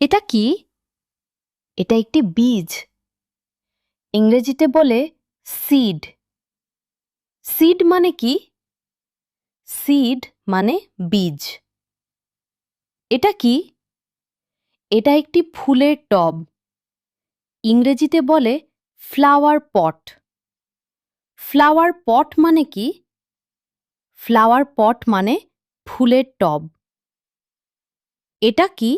এটা কি? এটা একটি বীজ। ইংরেজিতে বলে সিড। সিড মানে কি? সিড মানে বীজ। এটা কি? এটা একটি ফুলের টব। ইংরেজিতে বলে ফ্লাওয়ার পট। ফ্লাওয়ার পট মানে কি? ফ্লাওয়ার পট মানে ফুলের টব। এটা কি?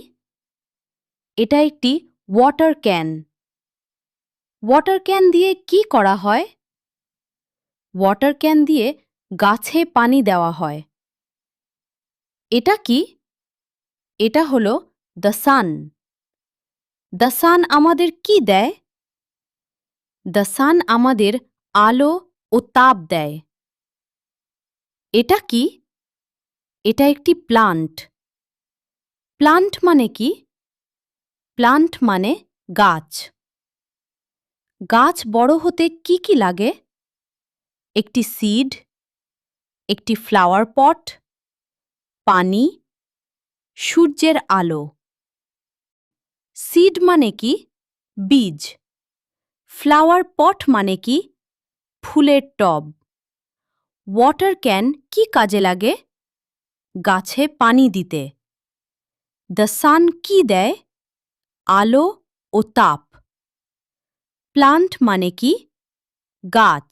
এটা একটি ওয়াটার ক্যান। ওয়াটার ক্যান দিয়ে কি করা হয়? ওয়াটার ক্যান দিয়ে গাছে পানি দেওয়া হয়। এটা কি? এটা হলো দ্য সান। দ্য সান আমাদের কি দেয়? দ্য সান আমাদের আলো ও তাপ দেয়। এটা কি? এটা একটি প্লান্ট। প্লান্ট মানে কি? প্লান্ট মানে গাছ। গাছ বড় হতে কি কি লাগে? একটি সিড, একটি ফ্লাওয়ার পট, পানি, সূর্যের আলো। সিড মানে কি? বীজ। ফ্লাওয়ার পট মানে কি? ফুলের টব। ওয়াটার ক্যান কি কাজে লাগে? গাছে পানি দিতে। দ্য সান কি দেয়? আলো ও তাপ। প্লান্ট মানে কি? গাছ।